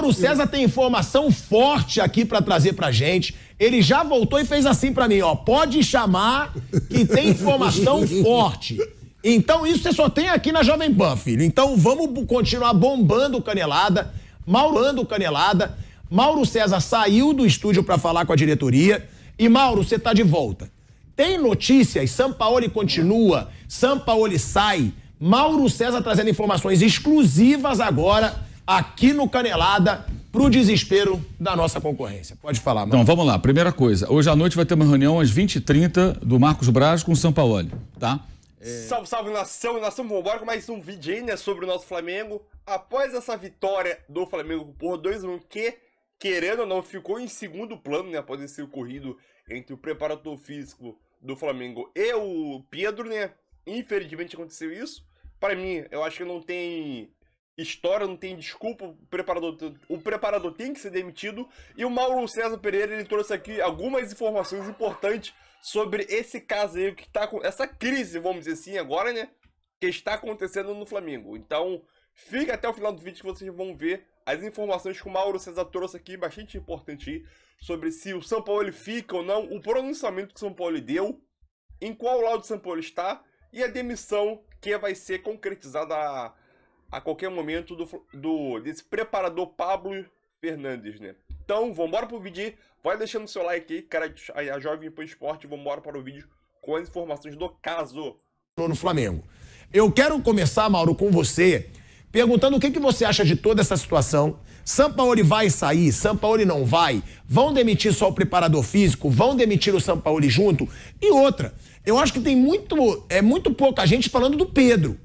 Mauro César tem informação forte aqui pra trazer pra gente. Ele já voltou e fez assim pra mim, ó. Pode chamar que tem informação forte. Então isso você só tem aqui na Jovem Pan, filho. Então vamos continuar bombando o Canelada, Canelada. Mauro César saiu do estúdio pra falar com a diretoria. E Mauro, você tá de volta. Tem notícias, Sampaoli continua, Sampaoli sai. Mauro César trazendo informações exclusivas agora aqui no Canelada pro desespero da nossa concorrência. Pode falar, Mauro. Então, vamos lá. Primeira coisa, hoje à noite vai ter uma reunião às 20h30 do Marcos Braz com o Sampaoli, tá? Salve, salve, nação, vambora com mais um vídeo aí, né, sobre o nosso Flamengo. Após essa vitória do Flamengo por 2-1, que, querendo ou não, ficou em segundo plano, né, após esse ocorrido entre o preparador físico do Flamengo e o Pedro, né, infelizmente aconteceu isso. Para mim, eu acho que não tem história, não tem desculpa, o preparador tem que ser demitido. E o Mauro César Pereira, ele trouxe aqui algumas informações importantes sobre esse caso aí, que tá com essa crise, vamos dizer assim, agora, né, que está acontecendo no Flamengo. Então, fica até o final do vídeo que vocês vão ver as informações que o Mauro César trouxe aqui, bastante importante aí, sobre se o Sampaoli fica ou não, o pronunciamento que o Sampaoli deu, em qual lado o Sampaoli está, e a demissão que vai ser concretizada a qualquer momento desse preparador Pablo Fernandes, né? Então, vambora pro vídeo aí, vai deixando o seu like aí, cara, a Jovem Pan Esporte, vambora para o vídeo com as informações do caso. No Flamengo. Eu quero começar, Mauro, com você, perguntando o que você acha de toda essa situação. Sampaoli vai sair? Sampaoli não vai? Vão demitir só o preparador físico? Vão demitir o Sampaoli junto? E outra, eu acho que tem muito pouca gente falando do Pedro.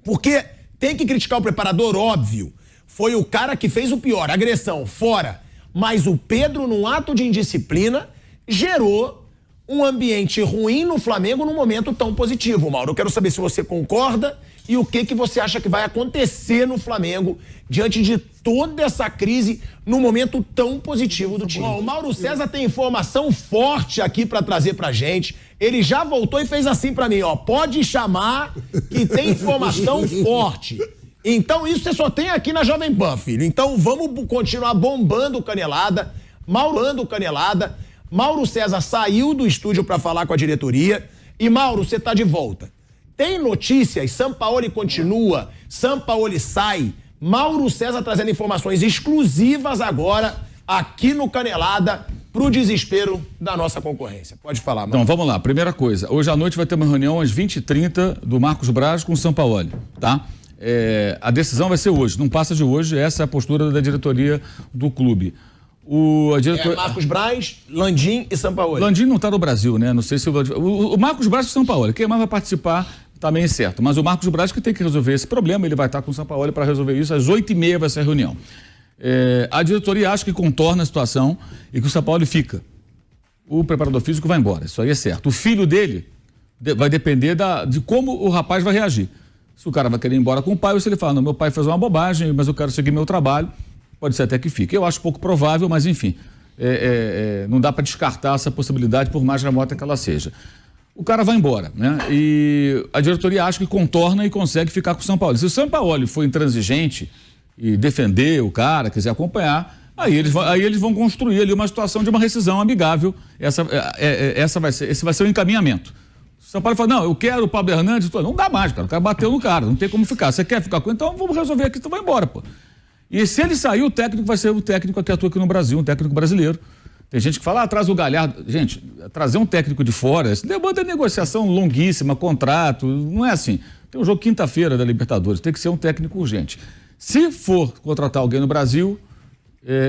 Porque tem que criticar o preparador, óbvio. Foi o cara que fez o pior, agressão, fora. Mas o Pedro, num ato de indisciplina, gerou um ambiente ruim no Flamengo num momento tão positivo, Mauro. Eu quero saber se você concorda e o que você acha que vai acontecer no Flamengo diante de toda essa crise num momento tão positivo do time. Bom, o Mauro César tem informação forte aqui pra trazer pra gente. Ele já voltou e fez assim pra mim, ó. Pode chamar que tem informação forte. Então isso você só tem aqui na Jovem Pan, filho. Então vamos continuar bombando o Canelada, Canelada. Mauro César saiu do estúdio pra falar com a diretoria. E Mauro, você tá de volta. Tem notícias, Sampaoli continua, Sampaoli sai. Mauro César trazendo informações exclusivas agora aqui no Canelada pro desespero da nossa concorrência. Pode falar, Mauro. Então, vamos lá. Primeira coisa, hoje à noite vai ter uma reunião às 20h30 do Marcos Braz com o Sampaoli, tá? A decisão vai ser hoje, não passa de hoje, essa é a postura da diretoria do clube. Marcos Braz, Landim e Sampaoli. Landim não está no Brasil, né? Não sei se o Marcos Braz e o Sampaoli, quem mais vai participar tá meio certo, mas o Marcos Braz que tem que resolver esse problema, ele vai estar com o Sampaoli para resolver isso, às 8h30 vai ser a reunião. A diretoria acha que contorna a situação e que o Sampaoli fica. O preparador físico vai embora, isso aí é certo. O filho dele vai depender de como o rapaz vai reagir. Se o cara vai querer ir embora com o pai, ou se ele fala, não, meu pai fez uma bobagem, mas eu quero seguir meu trabalho, pode ser até que fique. Eu acho pouco provável, mas enfim, não dá para descartar essa possibilidade, por mais remota que ela seja. O cara vai embora, né? E a diretoria acha que contorna e consegue ficar com o Sampaoli. Se o Sampaoli for intransigente e defender o cara, quiser acompanhar, aí eles vão construir ali uma situação de uma rescisão amigável. Esse vai ser o encaminhamento. O Sampaoli fala, não, eu quero o Pablo Hernandes. Não dá mais, cara. O cara bateu no cara, não tem como ficar. Você quer ficar com ele? Então vamos resolver aqui, tu vai embora, pô. E se ele sair, o técnico vai ser o técnico que atua aqui no Brasil, um técnico brasileiro. Tem gente que fala, traz o Galhardo. Gente, trazer um técnico de fora, isso demanda negociação longuíssima, contrato, não é assim. Tem um jogo quinta-feira da Libertadores, tem que ser um técnico urgente. Se for contratar alguém no Brasil,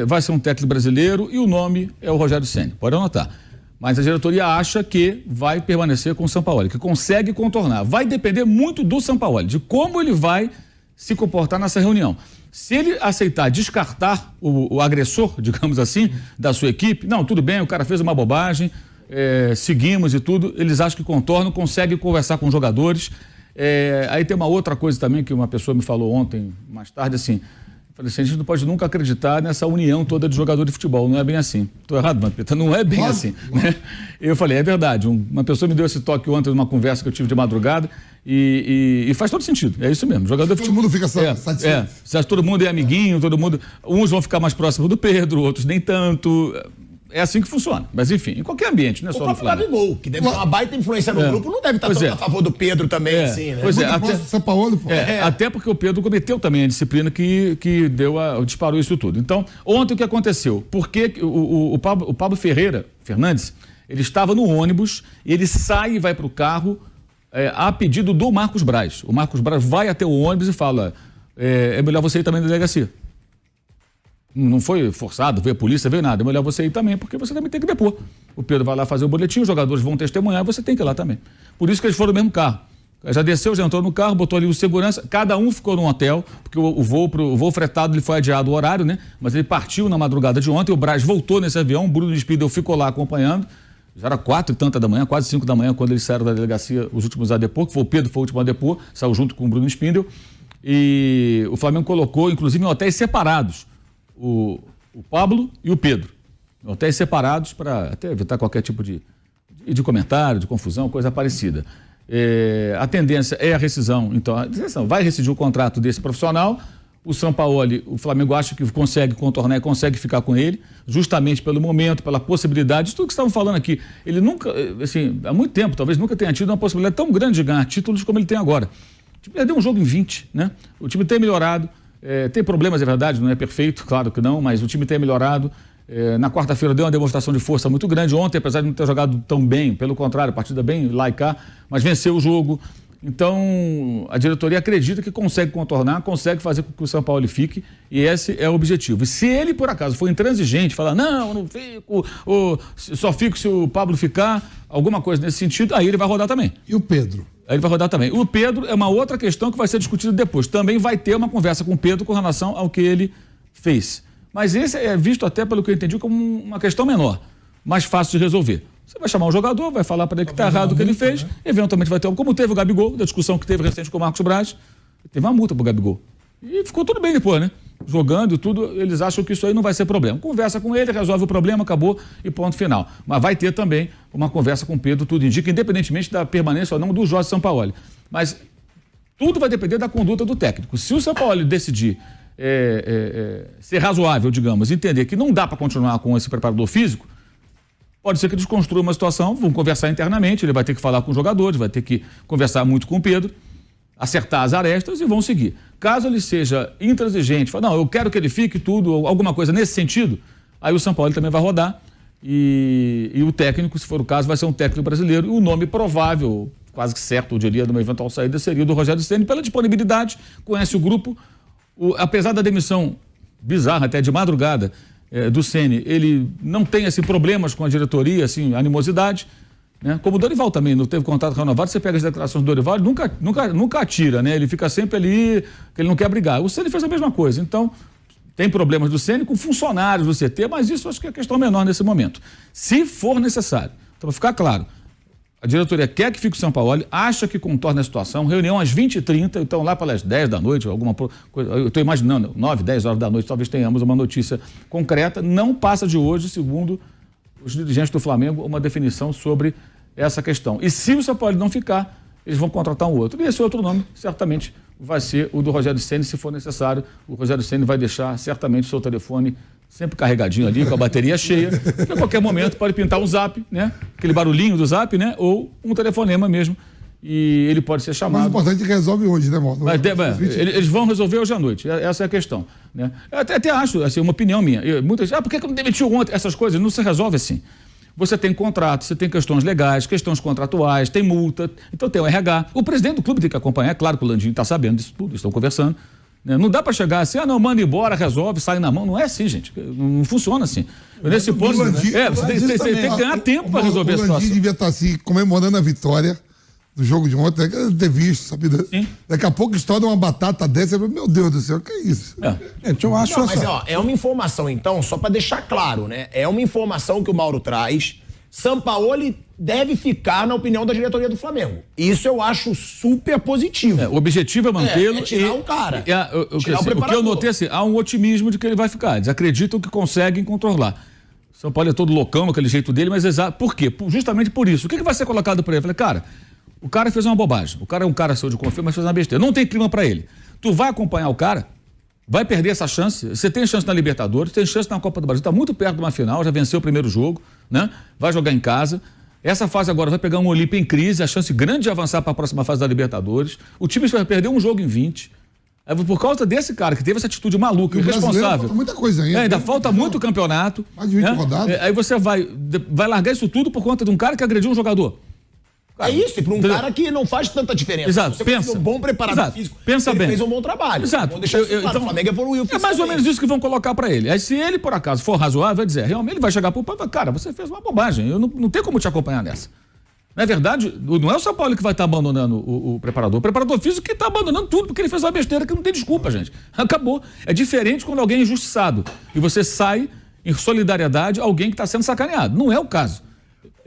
vai ser um técnico brasileiro e o nome é o Rogério Ceni, pode anotar. Mas a diretoria acha que vai permanecer com o Sampaoli, que consegue contornar. Vai depender muito do Sampaoli, de como ele vai se comportar nessa reunião. Se ele aceitar descartar o agressor, digamos assim, da sua equipe, não, tudo bem, o cara fez uma bobagem, seguimos e tudo, eles acham que contornam, conseguem conversar com os jogadores. Aí tem uma outra coisa também que uma pessoa me falou ontem, mais tarde, assim, Falei assim, a gente não pode nunca acreditar nessa união toda de jogador de futebol. Não é bem assim. Estou errado, Vampeta, não é bem assim. Né? Eu falei, é verdade. Uma pessoa me deu esse toque ontem numa conversa que eu tive de madrugada e faz todo sentido. É isso mesmo. Jogador de futebol. Todo mundo fica satisfeito. Todo mundo é amiguinho, todo mundo. Uns vão ficar mais próximos do Pedro, outros nem tanto. É assim que funciona. Mas enfim, em qualquer ambiente, não é só no Flamengo. O Gabigol, que deve ter uma baita influência no grupo, não deve estar tão a favor do Pedro também, assim, né? Pois é, até porque o Pedro cometeu também a disciplina que disparou isso tudo. Então, ontem o que aconteceu? Porque o Pablo Fernandes, ele estava no ônibus, ele sai e vai para o carro a pedido do Marcos Braz. O Marcos Braz vai até o ônibus e fala, é melhor você ir também na delegacia. Não foi forçado, veio a polícia, veio nada. É melhor você ir também, porque você também tem que depor. O Pedro vai lá fazer o boletim, os jogadores vão testemunhar, você tem que ir lá também. Por isso que eles foram no mesmo carro. Já desceu, já entrou no carro, botou ali o segurança, cada um ficou num hotel, porque o voo fretado ele foi adiado o horário, né? Mas ele partiu na madrugada de ontem, o Braz voltou nesse avião, o Bruno Spindel ficou lá acompanhando. Já era 4 e tanta da manhã, quase 5 da manhã, quando eles saíram da delegacia, os últimos a depor, que foi o Pedro, foi o último a depor, saiu junto com o Bruno Spindel. E o Flamengo colocou, inclusive, em hotéis separados, o Pablo e o Pedro. Hotéis separados para até evitar qualquer tipo de comentário, de confusão, coisa parecida. A tendência é a rescisão. Então, vai rescindir o contrato desse profissional. O Sampaoli, o Flamengo acha que consegue contornar e consegue ficar com ele, justamente pelo momento, pela possibilidade, isso tudo que estavam falando aqui. Ele nunca, assim, há muito tempo, talvez nunca tenha tido uma possibilidade tão grande de ganhar títulos como ele tem agora. O time perdeu um jogo em 20, né? O time tem melhorado. Tem problemas, é verdade, não é perfeito, claro que não, mas o time tem melhorado. Na quarta-feira deu uma demonstração de força muito grande. Ontem, apesar de não ter jogado tão bem, pelo contrário, partida bem lá e cá, mas venceu o jogo. Então, a diretoria acredita que consegue contornar, consegue fazer com que o São Paulo fique, e esse é o objetivo. E se ele, por acaso, for intransigente, falar, não fico, ou só fico se o Pablo ficar, alguma coisa nesse sentido, aí ele vai rodar também. E o Pedro? Aí ele vai rodar também. O Pedro é uma outra questão que vai ser discutida depois. Também vai ter uma conversa com o Pedro com relação ao que ele fez. Mas esse é visto até, pelo que eu entendi, como uma questão menor, mais fácil de resolver. Você vai chamar um jogador, vai falar para ele que está errado o que ele fez, eventualmente vai ter como teve o Gabigol, da discussão que teve recente com o Marcos Braz, teve uma multa para o Gabigol. E ficou tudo bem depois, né? Jogando e tudo, eles acham que isso aí não vai ser problema. Conversa com ele, resolve o problema, acabou e ponto final. Mas vai ter também uma conversa com o Pedro, tudo indica, independentemente da permanência ou não do Jorge Sampaoli. Mas tudo vai depender da conduta do técnico. Se o Sampaoli decidir ser razoável, digamos, entender que não dá para continuar com esse preparador físico, pode ser que eles construam uma situação, vão conversar internamente, ele vai ter que falar com os jogadores, vai ter que conversar muito com o Pedro, acertar as arestas e vão seguir. Caso ele seja intransigente, falar, não, eu quero que ele fique tudo, alguma coisa nesse sentido, aí o São Paulo também vai rodar e o técnico, se for o caso, vai ser um técnico brasileiro e o nome provável, quase que certo, eu diria, de uma eventual saída, seria o do Rogério Ceni, pela disponibilidade, conhece o grupo, apesar da demissão bizarra, até de madrugada, do Ceni, ele não tem assim, problemas com a diretoria, assim, animosidade, né? Como o Dorival também não teve contato renovado, você pega as declarações do Dorival, ele nunca atira, né? Ele fica sempre ali, que ele não quer brigar. O Ceni fez a mesma coisa, então tem problemas do Ceni com funcionários do CT, mas isso acho que é questão menor nesse momento. Se for necessário, então para ficar claro, a diretoria quer que fique o São Paulo, acha que contorna a situação, reunião às 20h30, então lá pelas 10 da noite, alguma coisa, eu estou imaginando, 9, 10 horas da noite, talvez tenhamos uma notícia concreta, não passa de hoje, segundo os dirigentes do Flamengo, uma definição sobre essa questão. E se o São Paulo não ficar, eles vão contratar um outro. E esse outro nome, certamente, vai ser o do Rogério Ceni, se for necessário. O Rogério Ceni vai deixar, certamente, o seu telefone sempre carregadinho ali, com a bateria cheia, que a qualquer momento pode pintar um zap, né? Aquele barulhinho do zap, né? Ou um telefonema mesmo. E ele pode ser chamado. Mas o importante é que resolve hoje, né, Mauro? Eles vão resolver hoje à noite. Essa é a questão. Né? Eu até acho, assim, uma opinião minha. Muitas por que não demitiu ontem? Essas coisas não se resolvem assim. Você tem contrato, você tem questões legais, questões contratuais, tem multa, então tem o RH. O presidente do clube tem que acompanhar, é claro que o Landinho está sabendo disso tudo, estão conversando. Né? Não dá para chegar assim, não, manda embora, resolve, sai na mão. Não é assim, gente. Não funciona assim. Nesse ponto, você tem que ganhar tempo para resolver a situação. O Landinho devia estar assim, comemorando a vitória do jogo de ontem, ter visto, sabe? Sim. Daqui a pouco estoura uma batata dessa, meu Deus do céu, que é isso? Eu acho mas é uma informação, então, só para deixar claro, né? É uma informação que o Mauro traz, Sampaoli deve ficar na opinião da diretoria do Flamengo. Isso eu acho super positivo. O objetivo é mantê-lo. É tirar o cara. O que eu notei assim, há um otimismo de que ele vai ficar. Eles acreditam que conseguem controlar. São Paulo é todo loucão, aquele jeito dele, mas por quê? Justamente por isso. O que vai ser colocado para ele? Eu falei, cara, o cara fez uma bobagem. O cara é um cara seu de confiança, mas fez uma besteira. Não tem clima para ele. Tu vai acompanhar o cara, vai perder essa chance. Você tem chance na Libertadores, tem chance na Copa do Brasil. Está muito perto de uma final, já venceu o primeiro jogo, né? Vai jogar em casa. Essa fase agora vai pegar um Olímpia em crise, a chance grande de avançar para a próxima fase da Libertadores. O time vai perder um jogo em 20. Por causa desse cara que teve essa atitude maluca, irresponsável. Falta muita coisa ainda. Ainda falta muito campeonato. Mais de 20 rodadas. Aí você vai largar isso tudo por conta de um cara que agrediu um jogador. Cara, é isso, e para um cara que não faz tanta diferença. Exato, você pensa. Um bom preparador físico. Pensa ele bem. Fez um bom trabalho. Exato. Vamos deixar isso claro. Então, o Flamengo evoluiu. É mais ou menos isso que vão colocar pra ele. Aí se ele, por acaso, for razoável, vai dizer, realmente ele vai chegar pro pai e falar, cara, você fez uma bobagem, eu não tenho como te acompanhar nessa. Na verdade, não é o São Paulo que vai estar abandonando o preparador. O preparador físico que está abandonando tudo, porque ele fez uma besteira que não tem desculpa, gente. Acabou. É diferente quando alguém é injustiçado e você sai em solidariedade a alguém que está sendo sacaneado. Não é o caso.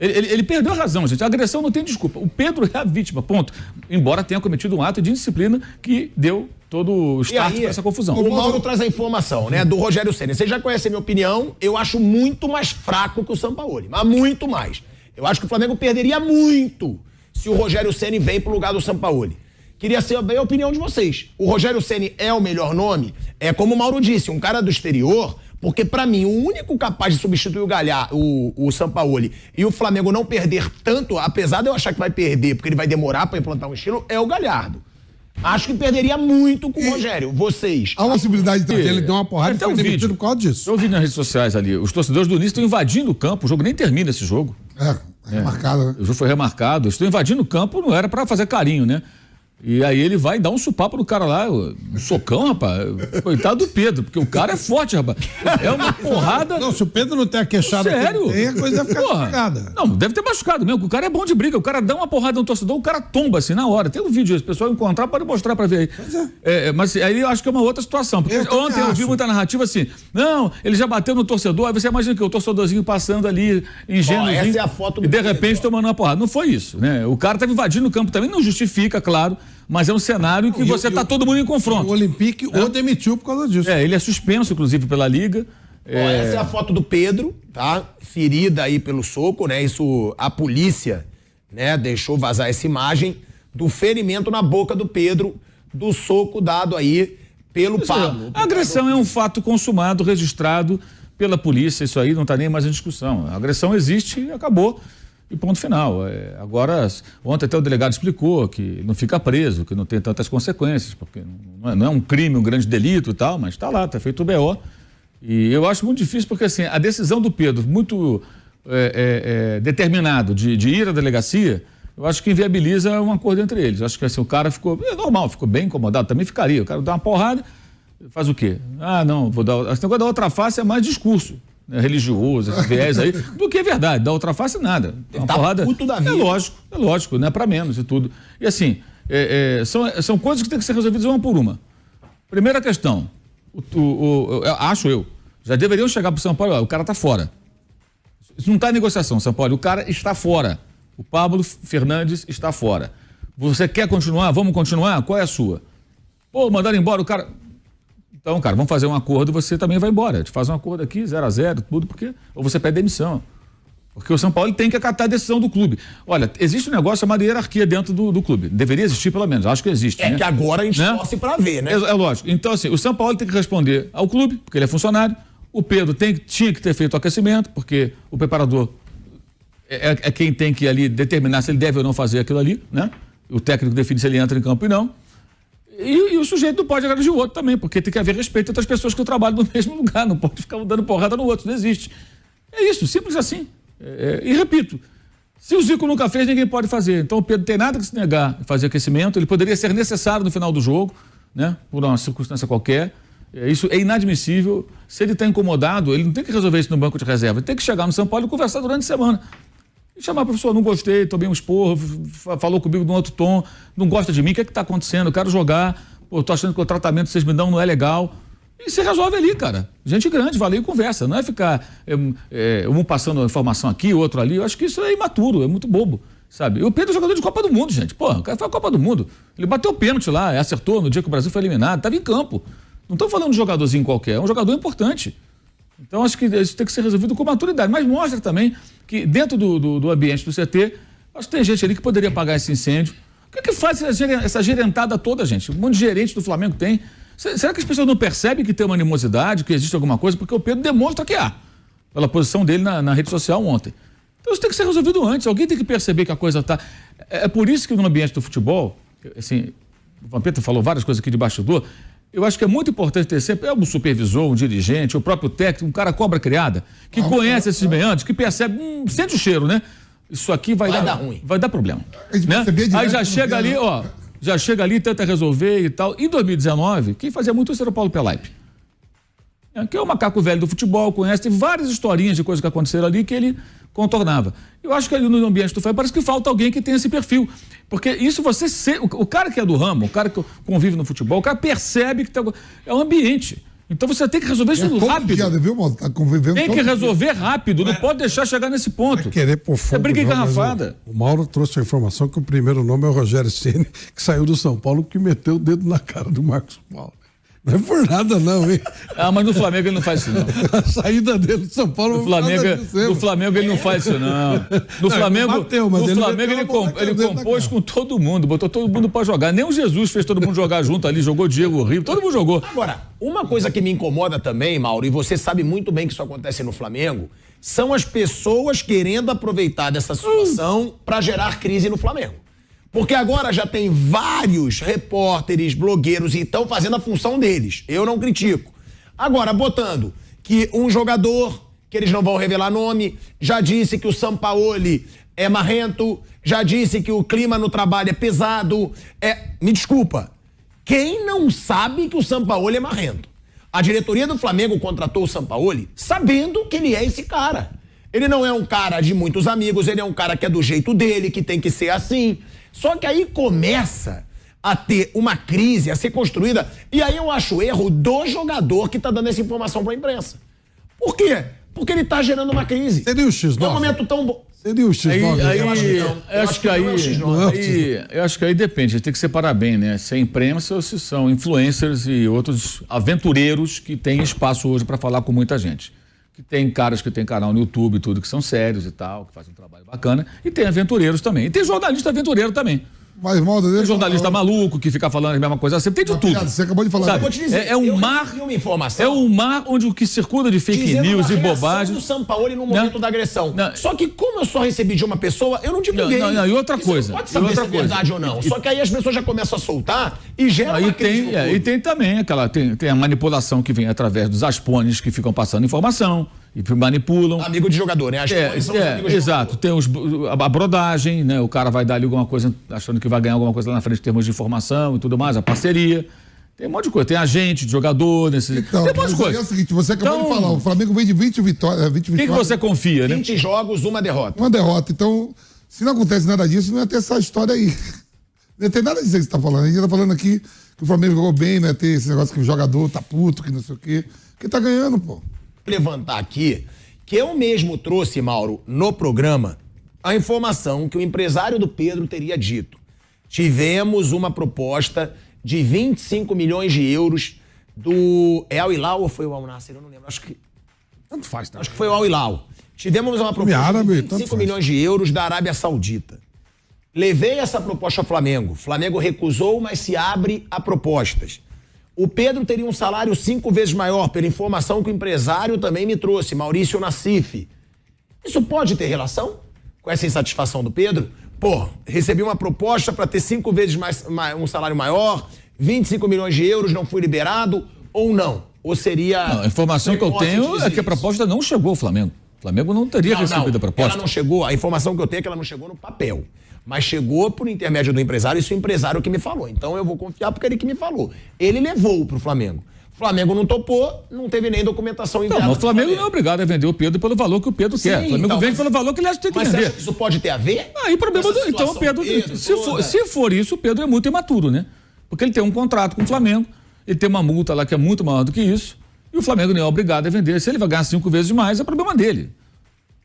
Ele perdeu a razão, gente. A agressão não tem desculpa. O Pedro é a vítima, ponto. Embora tenha cometido um ato de indisciplina que deu todo o start para essa confusão. O Mauro traz a informação, né, do Rogério Ceni. Você já conhece a minha opinião, eu acho muito mais fraco que o Sampaoli, mas muito mais. Eu acho que o Flamengo perderia muito se o Rogério Ceni vem pro lugar do Sampaoli. Queria saber a opinião de vocês. O Rogério Ceni é o melhor nome? É como o Mauro disse, um cara do exterior, porque pra mim o único capaz de substituir o Sampaoli e o Flamengo não perder tanto, apesar de eu achar que vai perder, porque ele vai demorar pra implantar um estilo, é o Galhardo. Acho que perderia muito com o Rogério. Vocês. Há uma possibilidade de ele deu uma porrada e foi demitido por causa disso. Eu vi nas redes sociais ali, os torcedores do Nice estão invadindo o campo, o jogo nem termina esse jogo. Remarcado, né? O jogo foi remarcado, estou invadindo o campo, não era pra fazer carinho, né? E aí ele vai dar um supapo no cara lá, um socão, rapaz. Coitado do Pedro, porque o cara é forte, rapaz. É uma porrada. Não, se o Pedro não tem a queixada, sério? a coisa vai ficar machucada. Não, deve ter machucado mesmo. O cara é bom de briga. O cara dá uma porrada no torcedor, o cara tomba assim na hora. Tem um vídeo, se o pessoal encontrar, pode mostrar pra ver aí. Mas aí eu acho que é uma outra situação. Porque ontem eu vi muita narrativa assim: não, ele já bateu no torcedor. Aí você imagina que o torcedorzinho passando ali, ingênuo. Essa é a foto do e de Pedro, repente tomando uma porrada. Não foi isso, né? O cara tava invadindo o campo também, não justifica, claro. Mas é um cenário em que você tá todo mundo em confronto. O Olympique o demitiu por causa disso. Ele é suspenso, inclusive, pela Liga. Essa é a foto do Pedro, tá? Ferida aí pelo soco, né? Isso, a polícia, né, deixou vazar essa imagem do ferimento na boca do Pedro, do soco dado aí pelo Pablo. A agressão é um fato consumado, registrado pela polícia, isso aí não tá nem mais em discussão. A agressão existe e acabou. E ponto final. Agora, ontem até o delegado explicou que não fica preso, que não tem tantas consequências, porque não é um crime, um grande delito e tal, mas está lá, está feito o BO. E eu acho muito difícil porque assim, a decisão do Pedro, muito determinado de ir à delegacia, eu acho que inviabiliza um acordo entre eles. Eu acho que assim, o cara ficou, normal, ficou bem incomodado, também ficaria. O cara dá uma porrada, faz o quê? Não, vou dar. Esse negócio da outra face é mais discurso. Religioso, esse viés aí, do que é verdade. Da outra face, nada. Uma porrada, puto da vida. É lógico, não é pra menos e tudo. E assim, são coisas que têm que ser resolvidas uma por uma. Primeira questão, acho eu, já deveriam chegar pro São Paulo, o cara tá fora. Isso não tá em negociação, São Paulo, o cara está fora. O Pablo Fernandes está fora. Você quer continuar? Vamos continuar? Qual é a sua? Mandaram embora o cara... Então, cara, vamos fazer um acordo, você também vai embora. A gente faz um acordo aqui, 0-0, tudo, porque... Ou você pede demissão. Porque o São Paulo tem que acatar a decisão do clube. Olha, existe um negócio chamado hierarquia dentro do clube. Deveria existir, pelo menos. Acho que existe. Que agora a gente torce pra ver, né? É lógico. Então, assim, o São Paulo tem que responder ao clube, porque ele é funcionário. O Pedro tinha que ter feito o aquecimento, porque o preparador é quem tem que ali determinar se ele deve ou não fazer aquilo ali, né? O técnico define se ele entra em campo e não. E o sujeito não pode agredir o outro também, porque tem que haver respeito entre as pessoas que trabalham no mesmo lugar, não pode ficar dando porrada no outro, não existe. É isso, simples assim. E repito, se o Zico nunca fez, ninguém pode fazer. Então o Pedro tem nada que se negar a fazer aquecimento, ele poderia ser necessário no final do jogo, né? Por uma circunstância qualquer. Isso é inadmissível. Se ele está incomodado, ele não tem que resolver isso no banco de reserva, ele tem que chegar no São Paulo e conversar durante a semana. E chamar, professor, não gostei, tomei um esporro, falou comigo num outro tom, não gosta de mim, o que é que tá acontecendo? Eu quero jogar, tô achando que o tratamento que vocês me dão não é legal. E se resolve ali, cara. Gente grande, vai ali e conversa. Não é ficar um passando informação aqui, outro ali. Eu acho que isso é imaturo, é muito bobo, sabe? E o Pedro é jogador de Copa do Mundo, gente. Pô, o cara foi a Copa do Mundo. Ele bateu o pênalti lá, acertou no dia que o Brasil foi eliminado, estava em campo. Não estamos falando de um jogadorzinho qualquer, é um jogador importante. Então acho que isso tem que ser resolvido com maturidade. Mas mostra também que dentro do ambiente do CT, acho que tem gente ali que poderia apagar esse incêndio. O que faz essa gerentada toda, gente? Um monte de gerente do Flamengo tem. Será que as pessoas não percebem que tem uma animosidade, que existe alguma coisa? Porque o Pedro demonstra que há, pela posição dele na rede social ontem. Então isso tem que ser resolvido antes. Alguém tem que perceber que a coisa está... É por isso que no ambiente do futebol, assim, o Vampeta falou várias coisas aqui de bastidor, eu acho que é muito importante ter sempre um supervisor, um dirigente, o próprio técnico, um cara cobra criada, que conhece esses meandros, que percebe, sente o cheiro, né? Isso aqui vai dar ruim. Vai dar problema. Né? Aí já chega ali, ó, já chega ali, tenta resolver e tal. Em 2019, quem fazia muito isso era o Paulo Pelaipe. Que é o macaco velho do futebol, conhece, tem várias historinhas de coisas que aconteceram ali que ele contornava. Eu acho que ali no ambiente do Flamengo parece que falta alguém que tenha esse perfil. Porque isso o cara que é do ramo, o cara que convive no futebol, o cara percebe que é um ambiente. Então você tem que resolver isso rápido. Dia, viu, mano? Tá convivendo tem que resolver rápido, não pode deixar chegar nesse ponto. Querer pôr fogo, é briga engarrafada. O Mauro trouxe a informação que o primeiro nome é o Rogério Ceni, que saiu do São Paulo, que meteu o dedo na cara do Marcos Paulo. Não é por nada, não, hein? Mas no Flamengo ele não faz isso, não. A saída dele do São Paulo... No Flamengo ele não faz isso, não. No Flamengo ele compôs com todo mundo, botou todo mundo pra jogar. Nem o Jesus fez todo mundo jogar junto ali, jogou Diego Rio, todo mundo jogou. Agora, uma coisa que me incomoda também, Mauro, e você sabe muito bem que isso acontece no Flamengo, são as pessoas querendo aproveitar dessa situação pra gerar crise no Flamengo. Porque agora já tem vários repórteres, blogueiros e estão fazendo a função deles. Eu não critico. Agora, botando que um jogador, que eles não vão revelar nome, já disse que o Sampaoli é marrento, já disse que o clima no trabalho é pesado. Me desculpa, quem não sabe que o Sampaoli é marrento? A diretoria do Flamengo contratou o Sampaoli sabendo que ele é esse cara. Ele não é um cara de muitos amigos, ele é um cara que é do jeito dele, que tem que ser assim. Só que aí começa a ter uma crise, a ser construída, e aí eu acho erro do jogador que tá dando essa informação pra imprensa. Por quê? Porque ele tá gerando uma crise. Seria o X9? É um momento tão bom. Seria o X9? Eu acho que aí depende, tem que separar bem, né? Se é imprensa ou se são influencers e outros aventureiros que têm espaço hoje pra falar com muita gente. Que tem caras que tem canal no YouTube e tudo, que são sérios e tal, que fazem um trabalho bacana, e tem aventureiros também. E tem jornalista aventureiro também. Mas, Mauro, tem jornalista maluco que fica falando a mesma coisa, você tem de tudo. Você acabou de falar. Sabe? Eu vou te dizer, é um mar onde o que circula de fake news e bobagem. Do Sampaoli no momento da agressão. Não. Só que como eu só recebi de uma pessoa, eu não divulguei. Não, e outra coisa. Não pode saber se é verdade ou não. Só que aí as pessoas já começam a soltar e gera uma crise. E tem também tem a manipulação que vem através dos aspones que ficam passando informação e manipulam. Amigo de jogador, né? Exato. Tem a brodagem, né? O cara vai dar ali alguma coisa achando que vai ganhar alguma coisa lá na frente em termos de informação e tudo mais, a parceria. Tem um monte de coisa. Tem agente de jogador, tem um monte de coisa. É o seguinte, você acabou de falar, o Flamengo vem de 20 vitórias. Quem que você confia, né? 20 jogos, uma derrota. Uma derrota. Então, se não acontece nada disso, não ia ter essa história aí. Não ia ter nada disso que você tá falando. A gente tá falando aqui que o Flamengo jogou bem, não ia ter esse negócio que o jogador tá puto, que não sei o quê. Porque tá ganhando, pô. Levantar aqui que eu mesmo trouxe, Mauro, no programa, a informação que o empresário do Pedro teria dito. Tivemos uma proposta de 25 milhões de euros do... É Al Hilal ou foi o Al Nassr? Eu não lembro. Acho que... Tanto faz, tá? Acho que foi o Al Hilal. Tivemos uma proposta de 25 milhões de euros da Arábia Saudita. Levei essa proposta ao Flamengo. O Flamengo recusou, mas se abre a propostas. O Pedro teria um salário 5 vezes maior, pela informação que o empresário também me trouxe, Maurício Nassif. Isso pode ter relação com essa insatisfação do Pedro? Pô, recebi uma proposta para ter 5 vezes um salário maior, 25 milhões de euros, não fui liberado, ou não? Ou seria... Não, a informação que eu tenho é que a proposta não chegou ao Flamengo. O Flamengo não teria recebido a proposta. Ela não chegou, a informação que eu tenho é que ela não chegou no papel. Mas chegou por intermédio do empresário, isso é o empresário que me falou. Então eu vou confiar porque ele que me falou. Ele levou pro Flamengo. O Flamengo não topou, não teve nem documentação enviada. Não, mas o Flamengo não é obrigado a vender o Pedro pelo valor que o Pedro quer. O Flamengo vende pelo valor que ele acha que tem que vender. Mas você acha que isso pode ter a ver? Aí problema então o Pedro, se for isso, o Pedro é muito imaturo, né? Porque ele tem um contrato com o Flamengo, ele tem uma multa lá que é muito maior do que isso, e o Flamengo nem é obrigado a vender. Se ele vai ganhar 5 vezes mais, é problema dele.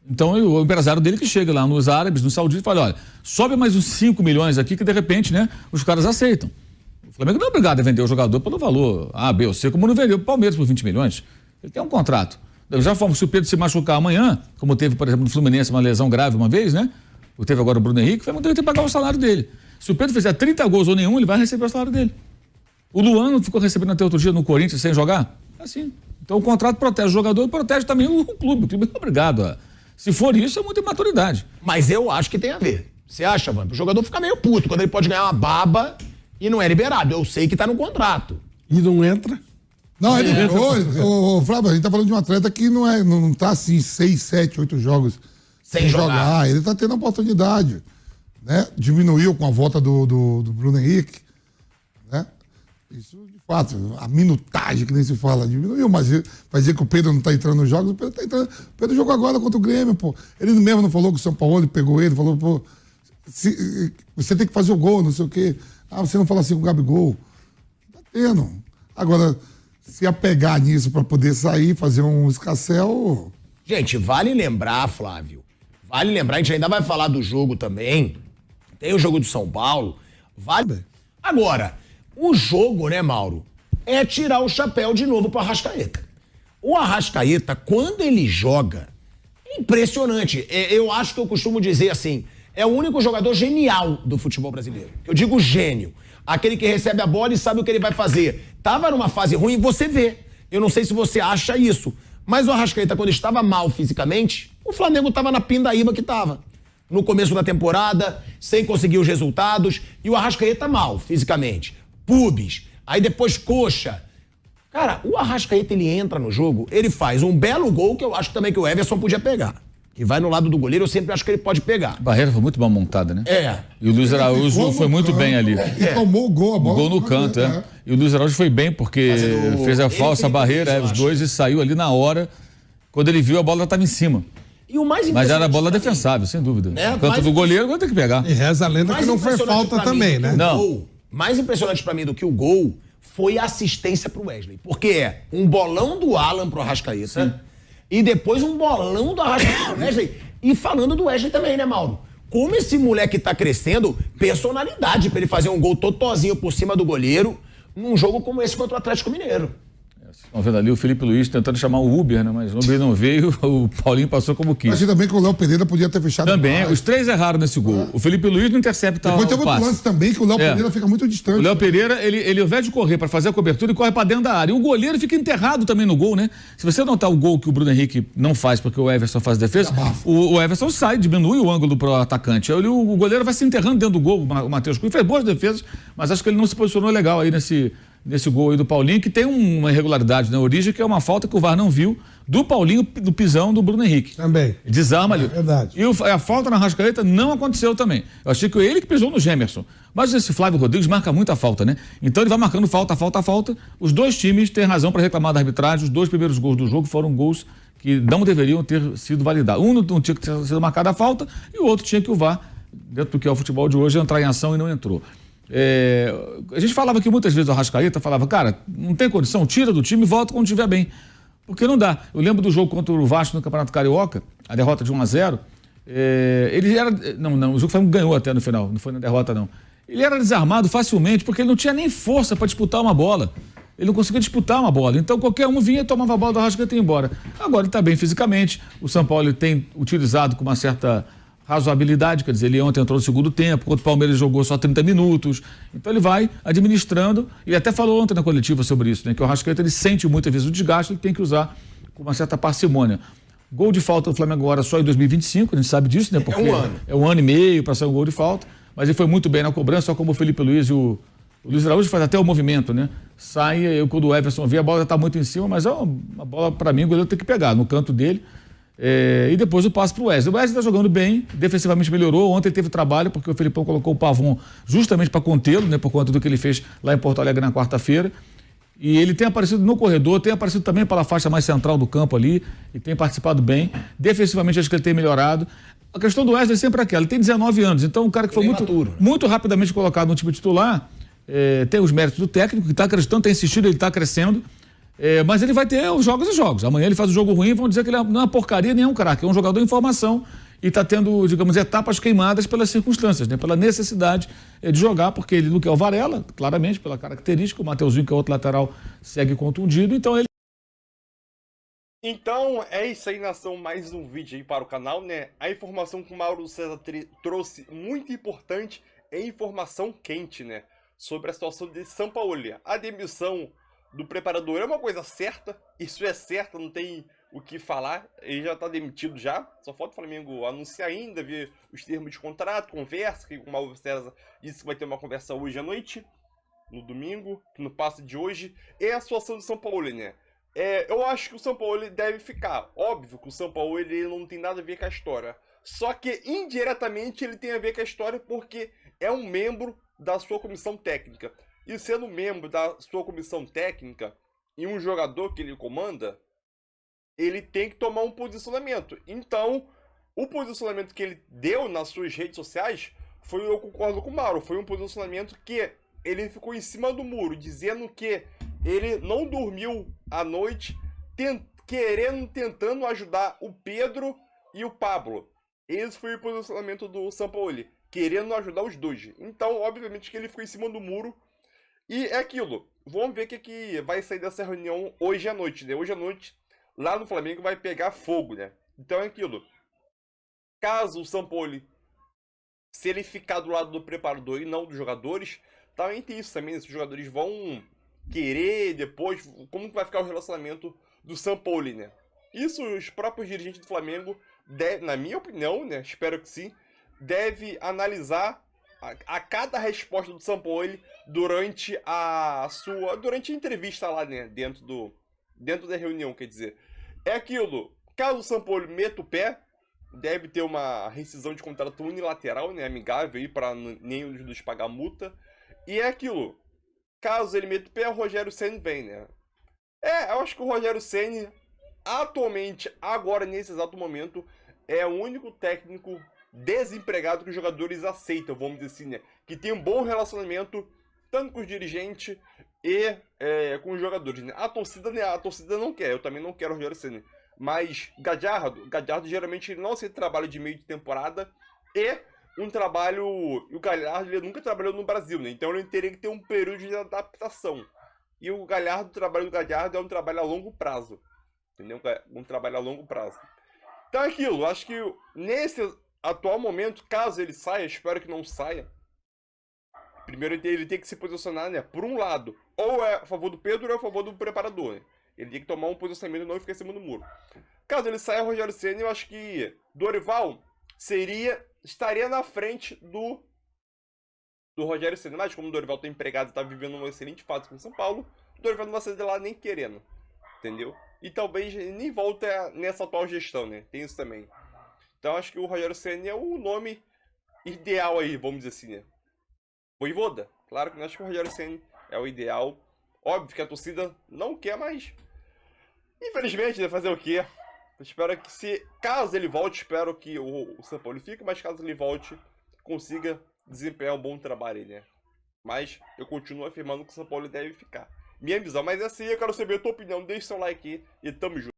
Então, o empresário dele que chega lá nos árabes, nos sauditas, fala, olha, sobe mais uns 5 milhões aqui que de repente, né, os caras aceitam. O Flamengo não é obrigado a vender o jogador pelo valor A, B ou C, como não vendeu o Palmeiras por 20 milhões. Ele tem um contrato. Da mesma forma, se o Pedro se machucar amanhã, como teve, por exemplo, no Fluminense, uma lesão grave uma vez, né? Ou teve agora o Bruno Henrique, o Flamengo tem que pagar o salário dele. Se o Pedro fizer 30 gols ou nenhum, ele vai receber o salário dele. O Luan não ficou recebendo até outro dia no Corinthians sem jogar? Assim. Então o contrato protege o jogador e protege também o clube. O clube é obrigado a... Se for isso, é muita imaturidade. Mas eu acho que tem a ver. Você acha, Vamp? O jogador fica meio puto quando ele pode ganhar uma baba e não é liberado. Eu sei que tá no contrato. E não entra? Não, ô, Flávio, a gente tá falando de um atleta que não tá assim 6, 7, 8 jogos Sem jogar. Ele tá tendo a oportunidade, né? Diminuiu com a volta do Bruno Henrique, né? Isso, de fato, a minutagem que nem se fala, diminuiu, mas vai dizer que o Pedro não tá entrando nos jogos, o Pedro tá entrando. O Pedro jogou agora contra o Grêmio, pô. Ele mesmo não falou que o São Paulo pegou ele, falou, pô, você tem que fazer o gol, não sei o quê. Ah, você não fala assim com o Gabigol. Tá tendo. Agora, se apegar nisso para poder sair, fazer um escassel... Gente, vale lembrar, Flávio, a gente ainda vai falar do jogo também, tem o jogo do São Paulo, vale... Agora, o jogo, né, Mauro, é tirar o chapéu de novo pro Arrascaeta. O Arrascaeta, quando ele joga, é impressionante. Eu acho que eu costumo dizer assim, é o único jogador genial do futebol brasileiro. Eu digo gênio. Aquele que recebe a bola e sabe o que ele vai fazer. Tava numa fase ruim, você vê. Eu não sei se você acha isso, mas o Arrascaeta, quando estava mal fisicamente, o Flamengo estava na pindaíba que estava. No começo da temporada, sem conseguir os resultados, e o Arrascaeta mal fisicamente. Pubis, aí depois coxa. Cara, o Arrascaeta, ele entra no jogo, ele faz um belo gol que eu acho também que o Everson podia pegar. Que vai no lado do goleiro, eu sempre acho que ele pode pegar. A barreira foi muito mal montada, né? É. E o Luiz Araújo foi muito bem ali. E tomou o gol, a bola. O gol no canto, é. E o Luiz Araújo foi bem, porque fez a falsa barreira, os dois, e saiu ali na hora. Quando ele viu, a bola estava em cima. E o mais Mas era a bola pra mim, defensável, sem dúvida. Né? O canto do goleiro vai ter que pegar. E reza a lenda que mais não foi impressionante falta pra mim também, do que né? o Não. gol, mais impressionante pra mim do que o gol foi a assistência pro Wesley. Porque é um bolão do Alan pro Arrascaeta e depois um bolão do Arrascaeta pro Wesley. E falando do Wesley também, né, Mauro? Como esse moleque tá crescendo, personalidade pra ele fazer um gol totozinho por cima do goleiro num jogo como esse contra o Atlético Mineiro. Estão vendo ali o Felipe Luiz tentando chamar o Uber, né? Mas o Uber não veio, o Paulinho passou como quis. Mas também que o Léo Pereira podia ter fechado. Também, mais. os 3 erraram nesse gol. O Felipe Luiz não intercepta Depois teve o outro passe. lance também que o Léo Pereira fica muito distante. O Léo Pereira, ele ao invés de correr para fazer a cobertura, ele corre para dentro da área. E o goleiro fica enterrado também no gol, né? Se você notar o gol que o Bruno Henrique não faz porque o Everson faz defesa, o Everson sai, diminui o ângulo pro atacante. Aí o goleiro vai se enterrando dentro do gol. O Matheus Cunha fez boas defesas, mas acho que ele não se posicionou legal aí nesse gol aí do Paulinho, que tem uma irregularidade na origem, que é uma falta que o VAR não viu, do Paulinho, do pisão do Bruno Henrique. Também. Desarma ali. Verdade. E a falta na Arrascaeta não aconteceu também. Eu achei que ele que pisou no Gemerson. Mas esse Flávio Rodrigues marca muita falta, né? Então ele vai marcando falta. Os dois times têm razão para reclamar da arbitragem. Os 2 primeiros gols do jogo foram gols que não deveriam ter sido validados. Um não tinha que ter sido marcada a falta e o outro tinha que o VAR, dentro do que é o futebol de hoje, entrar em ação e não entrou. A gente falava que muitas vezes o Arrascaeta falava, cara, não tem condição, tira do time e volta quando estiver bem. Porque não dá. Eu lembro do jogo contra o Vasco no Campeonato Carioca, a derrota de 1-0. Ele era. Não, o jogo foi ganhou até no final, não foi na derrota, não. Ele era desarmado facilmente porque ele não tinha nem força para disputar uma bola. Ele não conseguia disputar uma bola. Então qualquer um vinha, tomava a bola do Arrascaeta e ia embora. Agora ele está bem fisicamente. O São Paulo tem utilizado com uma certa razoabilidade, quer dizer, ele ontem entrou no segundo tempo, contra o Palmeiras jogou só 30 minutos, então ele vai administrando, ele até falou ontem na coletiva sobre isso, né, que o Arrascaeta ele sente muitas vezes o desgaste, ele tem que usar com uma certa parcimônia. Gol de falta do Flamengo agora só em 2025, a gente sabe disso, né, porque é um ano e meio para sair um gol de falta, mas ele foi muito bem na cobrança, só como o Felipe Luiz e o Luiz Araújo faz até o movimento, né, sai, quando o Everson vê, a bola já está muito em cima, mas é uma bola, para mim, o goleiro tem que pegar no canto dele. E depois o passe pro Wesley. O Wesley está jogando bem, defensivamente melhorou. Ontem ele teve trabalho porque o Felipão colocou o Pavon justamente para contê-lo, né, por conta do que ele fez lá em Porto Alegre na quarta-feira. E ele tem aparecido no corredor, tem aparecido também pela faixa mais central do campo ali, e tem participado bem. Defensivamente acho que ele tem melhorado. A questão do Wesley é sempre aquela, ele tem 19 anos, então um cara que foi muito rapidamente colocado no time titular, tem os méritos do técnico, que está acreditando, tem insistido, ele está crescendo. Mas ele vai ter os jogos e jogos. Amanhã ele faz um jogo ruim e vão dizer que ele não é uma porcaria nem é um craque, é um jogador em formação e está tendo, digamos, etapas queimadas pelas circunstâncias, né? Pela necessidade de jogar, porque ele não quer o Varela, claramente, pela característica, o Mateuzinho, que é outro lateral, segue contundido, então ele... Então, é isso aí, nação, mais um vídeo aí para o canal, né? A informação que o Mauro César trouxe, muito importante, é informação quente, né? Sobre a situação de Sampaoli. A demissão do preparador é uma coisa certa, isso é certo, não tem o que falar, ele já tá demitido já, só falta o Flamengo anunciar ainda, ver os termos de contrato, conversa, que o Mauro César disse que vai ter uma conversa hoje à noite, no domingo, no passe de hoje, é a situação do Sampaoli, né? Eu acho que o Sampaoli deve ficar, óbvio que o Sampaoli ele não tem nada a ver com a história, só que indiretamente ele tem a ver com a história porque é um membro da sua comissão técnica. E sendo membro da sua comissão técnica e um jogador que ele comanda, ele tem que tomar um posicionamento. Então, o posicionamento que ele deu nas suas redes sociais eu concordo com o Mauro, foi um posicionamento que ele ficou em cima do muro, dizendo que ele não dormiu à noite, tentando ajudar o Pedro e o Pablo. Esse foi o posicionamento do Sampaoli, querendo ajudar os dois. Então, obviamente que ele ficou em cima do muro. E é aquilo, vamos ver o que vai sair dessa reunião hoje à noite, né? Hoje à noite, lá no Flamengo, vai pegar fogo, né? Então é aquilo, caso o Sampaoli, se ele ficar do lado do preparador e não dos jogadores, também tem isso também, esses jogadores vão querer depois, como que vai ficar o relacionamento do Sampaoli, né? Isso os próprios dirigentes do Flamengo, na minha opinião, né? Espero que sim, deve analisar a cada resposta do Sampaoli durante a entrevista lá, né, dentro da reunião, quer dizer. É aquilo, caso o Sampaoli meta o pé, deve ter uma rescisão de contrato unilateral, né, amigável aí para nenhum dos dois pagar multa. E é aquilo, caso ele meta o pé, o Rogério Ceni vem, né. Eu acho que o Rogério Ceni, atualmente, agora, nesse exato momento, é o único técnico desempregado que os jogadores aceitam, vamos dizer assim, né? Que tem um bom relacionamento tanto com os dirigentes e com os jogadores, né? A torcida não quer, eu também não quero o Rogério Ceni. Mas Gallardo geralmente ele não aceita trabalho de meio de temporada e o Gallardo ele nunca trabalhou no Brasil, né? Então ele teria que ter um período de adaptação. E o trabalho do Gallardo é um trabalho a longo prazo, entendeu? Um trabalho a longo prazo. Então é aquilo, acho que nesse atual momento, caso ele saia, espero que não saia, primeiro ele tem que se posicionar, né, por um lado, ou é a favor do Pedro ou é a favor do preparador, né? Ele tem que tomar um posicionamento e não ficar em cima do muro. Caso ele saia, Rogério Ceni, eu acho que Dorival estaria na frente do Rogério Ceni, mas como o Dorival está empregado e está vivendo uma excelente fase com o São Paulo, o Dorival não vai sair de lá nem querendo, entendeu? E talvez nem volte nessa atual gestão, né, tem isso também. Então acho que o Rogério Ceni é o nome ideal aí, vamos dizer assim, né? Voivoda, claro que eu acho que o Rogério Ceni é o ideal. Óbvio que a torcida não quer, mas infelizmente, né, fazer o quê? Espero que caso ele volte, espero que o Sampaoli fique, mas caso ele volte, consiga desempenhar um bom trabalho aí, né? Mas eu continuo afirmando que o Sampaoli deve ficar. Minha visão, mas assim, eu quero saber a tua opinião, deixa seu like aí e tamo junto.